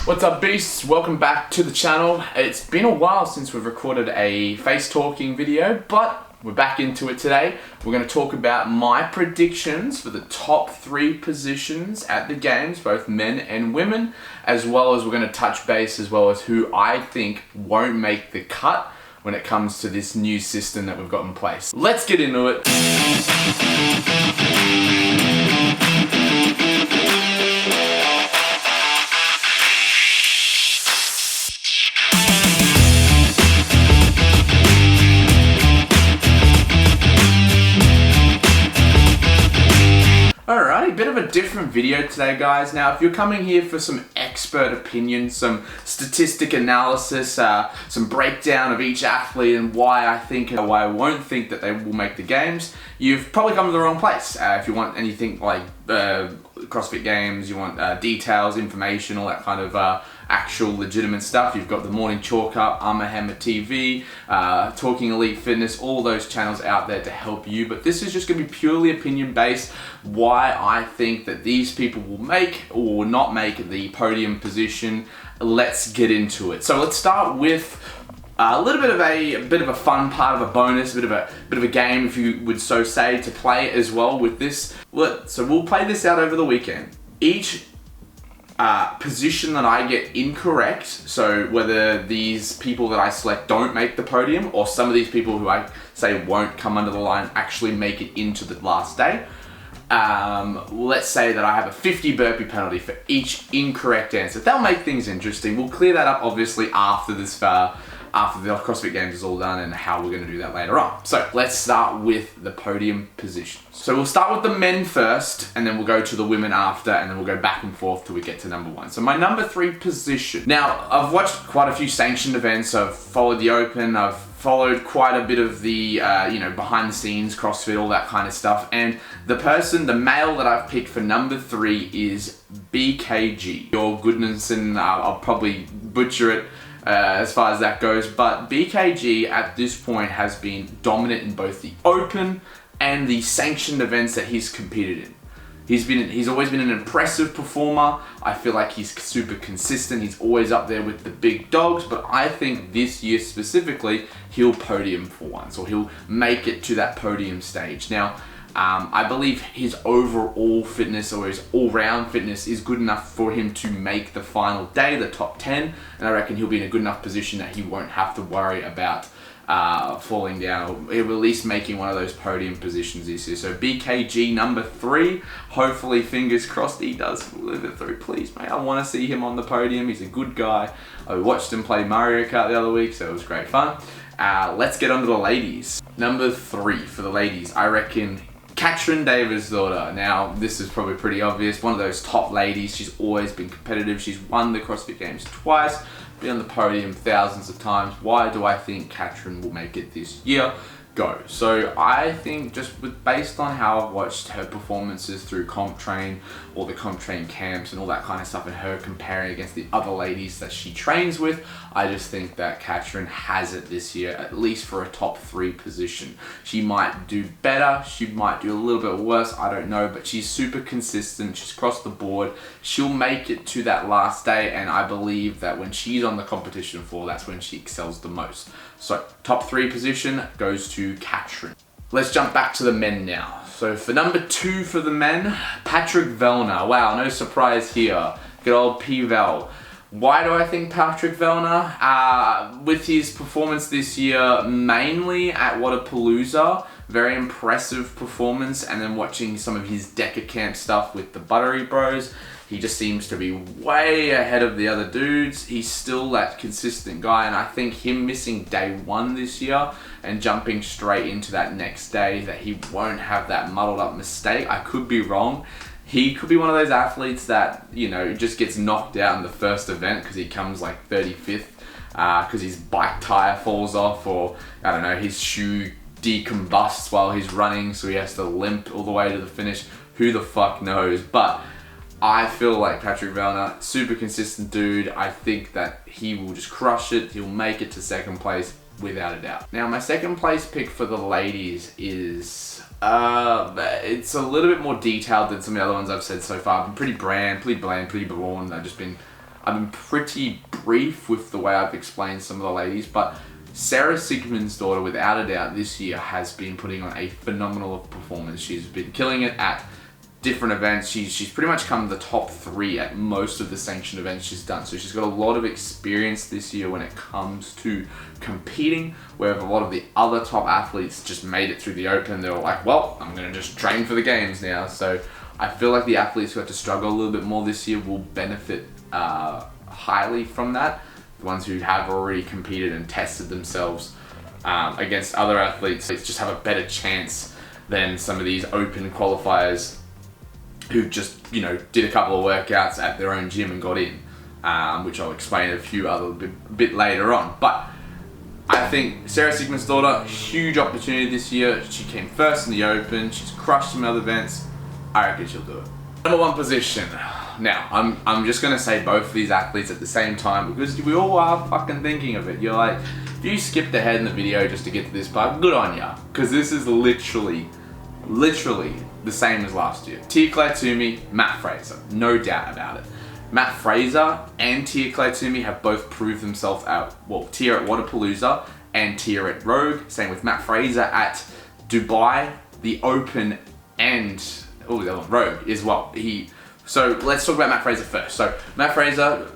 What's up, beasts? Welcome back to the channel. It's been a while since we've recorded a face talking video, but we're back into it today. We're going to talk about my predictions for the top 3 positions at the games, both men and women, as well as we're going to touch base as well as who I think won't make the cut when it comes to this new system that we've got in place. Let's get into it. Alrighty, bit of a different video today, guys. Now, if you're coming here for some expert opinion, some statistic analysis, some breakdown of each athlete and why I think and why I won't think that they will make the games, you've probably come to the wrong place. If you want anything like Crossfit Games, you want details, information, all that kind of actual legitimate stuff, you've got the Morning Chalk Up, Armour Hammer TV, Talking Elite Fitness, all those channels out there to help you. But this is just going to be purely opinion based, why I think that these people will make or will not make the podium position. Let's get into it. So let's start with a little bit of a fun part of a bonus, a bit of a game, if you would so say, to play as well with this. So we'll play this out over the weekend. Each position that I get incorrect, so whether these people that I select don't make the podium, or some of these people who I say won't come under the line actually make it into the last day. Let's say that I have a 50 burpee penalty for each incorrect answer. That'll make things interesting. We'll clear that up obviously after this after the CrossFit Games is all done and how we're going to do that later on. So let's start with the podium positions. So we'll start with the men first, and then we'll go to the women after, and then we'll go back and forth till we get to number 1. So my number 3 position. Now, I've watched quite a few sanctioned events. I've followed the Open. I've followed quite a bit of the, behind the scenes, CrossFit, all that kind of stuff. And the male that I've picked for number 3 is BKG. Your goodness, and I'll probably butcher it as far as that goes, but BKG at this point has been dominant in both the Open and the sanctioned events that he's competed in. He's always been an impressive performer. I feel like he's super consistent. He's always up there with the big dogs, but I think this year specifically, he'll podium for once, or he'll make it to that podium stage. Now, I believe his overall fitness or his all-round fitness is good enough for him to make the final day, the top 10, and I reckon he'll be in a good enough position that he won't have to worry about falling down, or at least making one of those podium positions this year. So BKG number 3, hopefully, fingers crossed, he does live it through, please mate. I want to see him on the podium. He's a good guy. I watched him play Mario Kart the other week, so it was great fun. Let's get on to the ladies. Number 3 for the ladies, I reckon Katrin Davidsdottir. Now, this is probably pretty obvious. One of those top ladies. She's always been competitive. She's won the CrossFit Games twice, been on the podium thousands of times. Why do I think Katrin will make it this year? Go. So I think based on how I've watched her performances through Comp Train, or the Comp Train camps and all that kind of stuff, and her comparing against the other ladies that she trains with, I just think that Katrin has it this year, at least for a top 3 position. She might do better, she might do a little bit worse, I don't know, but she's super consistent, she's across the board, she'll make it to that last day, and I believe that when she's on the competition floor, that's when she excels the most. So top 3 position goes to Katrin. Let's jump back to the men now. So for number 2 for the men, Patrick Vellner. Wow, no surprise here. Good old P-Vel. Why do I think Patrick Vellner? With his performance this year, mainly at Wodapalooza, very impressive performance, and then watching some of his Deca Camp stuff with the Buttery Bros, he just seems to be way ahead of the other dudes. He's still that consistent guy, and I think him missing day 1 this year and jumping straight into that next day, that he won't have that muddled up mistake. I could be wrong. He could be one of those athletes that, just gets knocked out in the first event because he comes like 35th because his bike tire falls off, or I don't know, his shoe decombusts while he's running, so he has to limp all the way to the finish. Who the fuck knows? But I feel like Patrick Vellner, super consistent dude. I think that he will just crush it. He'll make it to 2nd place without a doubt. Now, my 2nd place pick for the ladies is it's a little bit more detailed than some of the other ones I've said so far. I've been pretty bland, pretty boring. I've I've been pretty brief with the way I've explained some of the ladies, but Sarah Sigmundsdottir, without a doubt, this year has been putting on a phenomenal performance. She's been killing it at different events. She's pretty much come the top 3 at most of the sanctioned events she's done. So she's got a lot of experience this year when it comes to competing, where a lot of the other top athletes just made it through the open. They were like, well, I'm going to just train for the games now. So I feel like the athletes who have to struggle a little bit more this year will benefit highly from that. The ones who have already competed and tested themselves against other athletes just have a better chance than some of these open qualifiers who just, did a couple of workouts at their own gym and got in, which I'll explain a few other bit later on. But I think Sarah Sigmundsdottir, huge opportunity this year. She came first in the open. She's crushed some other events. I reckon she'll do it. Number 1 position. Now, I'm just going to say both of these athletes at the same time because we all are fucking thinking of it. You're like, if you skipped ahead in the video just to get to this part, good on ya. Because this is literally the same as last year. Tia-Clair Toomey, Matt Fraser. No doubt about it. Matt Fraser and Tia-Clair Toomey have both proved themselves out. Well, Tia at Wodapalooza and Tia at Rogue. Same with Matt Fraser at Dubai, the Open, and the other one, Rogue as well. So let's talk about Matt Fraser first. So Matt Fraser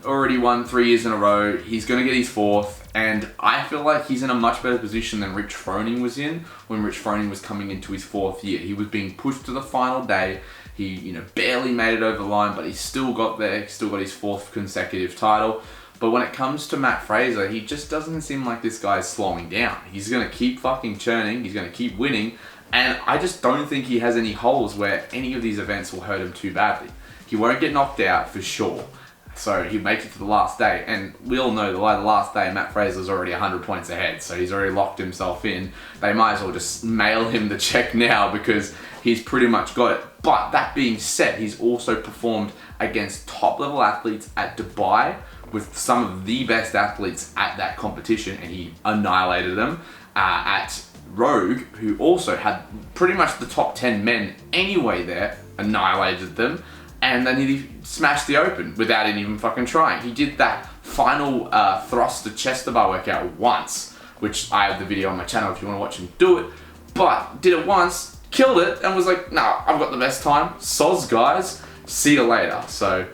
already won 3 years in a row. He's going to get his 4th. And I feel like he's in a much better position than Rich Froning was in when Rich Froning was coming into his 4th year. He was being pushed to the final day. He, barely made it over the line, but he still got there. He still got his 4th consecutive title. But when it comes to Matt Fraser, he just doesn't seem like this guy's slowing down. He's going to keep fucking churning. He's going to keep winning. And I just don't think he has any holes where any of these events will hurt him too badly. He won't get knocked out for sure. So he makes it to the last day, and we all know the last day Matt Fraser's already 100 points ahead, so he's already locked himself in. They might as well just mail him the check now because he's pretty much got it. But that being said, he's also performed against top level athletes at Dubai with some of the best athletes at that competition, and he annihilated them. At Rogue, who also had pretty much the top 10 men anyway there, annihilated them. And then he smashed the open without even fucking trying. He did that final thrust to chest to bar workout once, which I have the video on my channel if you want to watch him do it. But did it once, killed it, and was like, nah, I've got the best time. Soz, guys. See you later. So,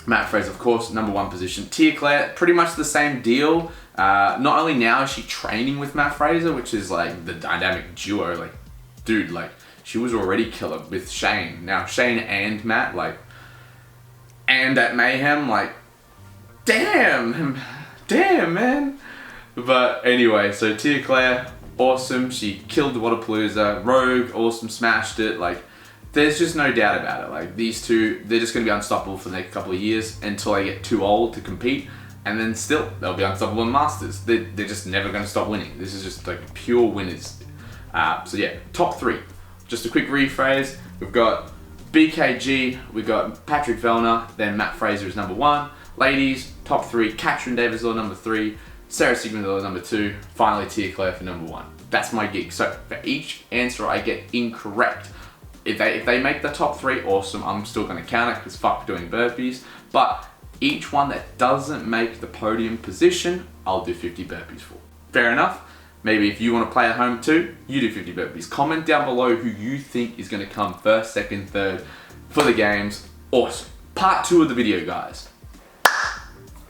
Matt Fraser, of course, number 1 position. Tia-Clair, pretty much the same deal. Not only now is she training with Matt Fraser, which is like the dynamic duo. Like, dude, like, she was already killer with Shane. Now Shane and Matt, like, and at Mayhem, like, damn, man. But anyway, so Tia-Clair, awesome. She killed the Wodapalooza. Rogue, awesome, smashed it. Like, there's just no doubt about it. Like, these two, they're just gonna be unstoppable for the next couple of years until they get too old to compete. And then still, they'll be unstoppable in Masters. They're just never gonna stop winning. This is just like pure winners. So yeah, top 3. Just a quick rephrase, we've got BKG, we've got Patrick Vellner, then Matt Fraser is number 1. Ladies, top 3, Katrin Davidslaw number 3, Sarah Sigmundsdottir number 2, finally Tia-Clair for number 1. That's my gig. So for each answer I get incorrect, if they make the top 3, awesome, I'm still going to count it because fuck doing burpees. But each one that doesn't make the podium position, I'll do 50 burpees for. Fair enough? Maybe if you want to play at home too, you do 50 burpees. Comment down below who you think is going to come first, second, third for the games. Awesome. Part 2 of the video, guys.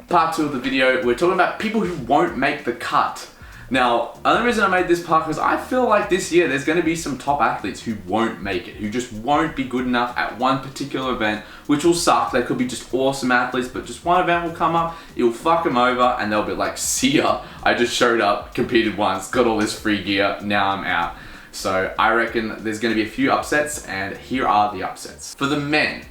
Part 2 of the video, we're talking about people who won't make the cut. Now, the only reason I made this part is I feel like this year there's going to be some top athletes who won't make it, who just won't be good enough at one particular event, which will suck. They could be just awesome athletes, but just one event will come up, it'll fuck them over, and they'll be like, see ya, I just showed up, competed once, got all this free gear, now I'm out. So I reckon there's going to be a few upsets, and here are the upsets. For the men,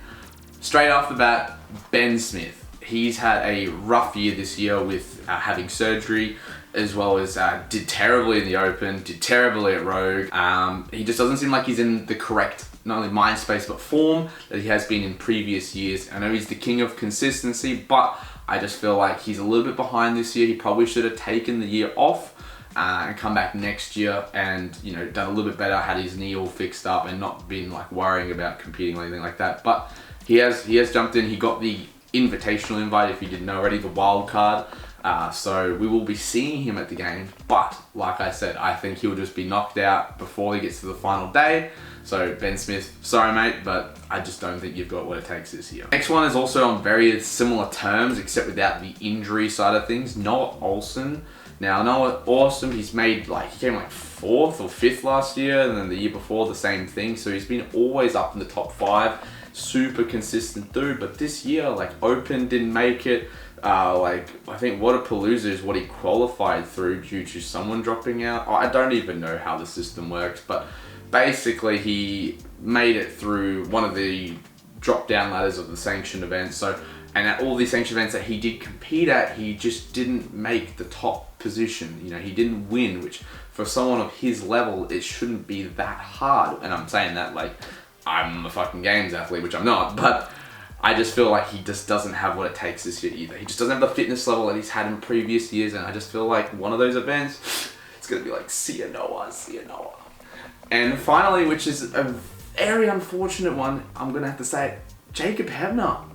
straight off the bat, Ben Smith. He's had a rough year this year with having surgery, as well as did terribly in the Open, did terribly at Rogue. He just doesn't seem like he's in the correct, not only mind space, but form that he has been in previous years. I know he's the king of consistency, but I just feel like he's a little bit behind this year. He probably should have taken the year off and come back next year and, you know, done a little bit better, had his knee all fixed up and not been like worrying about competing or anything like that. But he has jumped in. He got the invitational invite, if you didn't know already, the wild card. So we will be seeing him at the games, but like I said, I think he'll just be knocked out before he gets to the final day. So Ben Smith, sorry mate, but I just don't think you've got what it takes this year. Next one is also on very similar terms, except without the injury side of things. Noah Olsen. Now Noah, awesome, he came like 4th or 5th last year, and then the year before the same thing. So he's been always up in the top 5, super consistent dude. But this year, like Open didn't make it. I think Wodapalooza is what he qualified through due to someone dropping out. I don't even know how the system works, but basically he made it through one of the drop down ladders of the sanctioned events. And at all these sanctioned events that he did compete at, he just didn't make the top position. You know, he didn't win, which for someone of his level, it shouldn't be that hard. And I'm saying that like I'm a fucking games athlete, which I'm not, but I just feel like he just doesn't have what it takes this year either. He just doesn't have the fitness level that he's had in previous years, and I just feel like one of those events, it's gonna be like, see ya Noah, see ya Noah. And finally, which is a very unfortunate one, I'm gonna have to say, Jacob Hebner.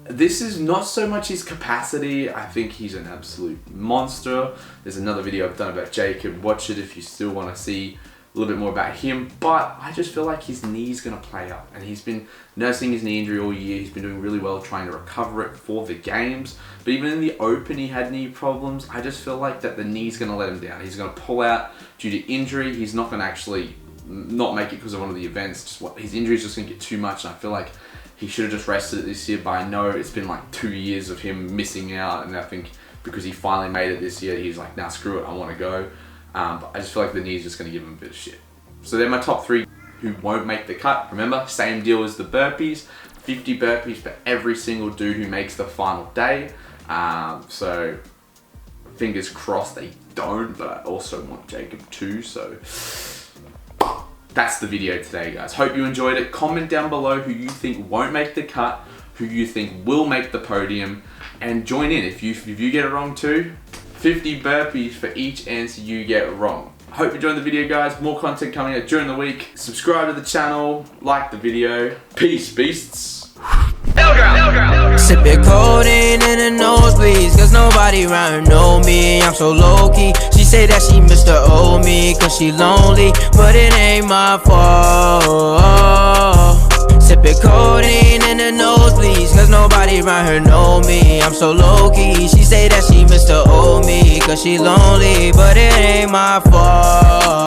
This is not so much his capacity. I think he's an absolute monster. There's another video I've done about Jacob. Watch it if you still want to see a little bit more about him. But I just feel like his knee's going to play up. And he's been nursing his knee injury all year. He's been doing really well trying to recover it for the games. But even in the Open, he had knee problems. I just feel like that the knee's going to let him down. He's going to pull out due to injury. He's not going to actually not make it because of one of the events. His injury is just going to get too much. And I feel like he should have just rested it this year, but I know it's been like 2 years of him missing out, and I think because he finally made it this year, he's like, nah, screw it, I want to go. But I just feel like the knee's just going to give him a bit of shit. So they're my top 3 who won't make the cut. Remember, same deal as the burpees, 50 burpees for every single dude who makes the final day. So fingers crossed they don't, but I also want Jacob too, so that's the video today, guys. Hope you enjoyed it. Comment down below who you think won't make the cut, who you think will make the podium, and join in. If you get it wrong too, 50 burpees for each answer you get wrong. Hope you enjoyed the video, guys. More content coming out during the week. Subscribe to the channel, like the video. Peace, beasts. Sipping codeine in the nosebleeds, cause nobody around her know me. I'm so low-key. She say that she missed her old me, cause she lonely, but it ain't my fault. Sipping codeine in the nosebleeds, cause nobody around her know me. I'm so low-key. She say that she missed her old me, cause she lonely, but it ain't my fault.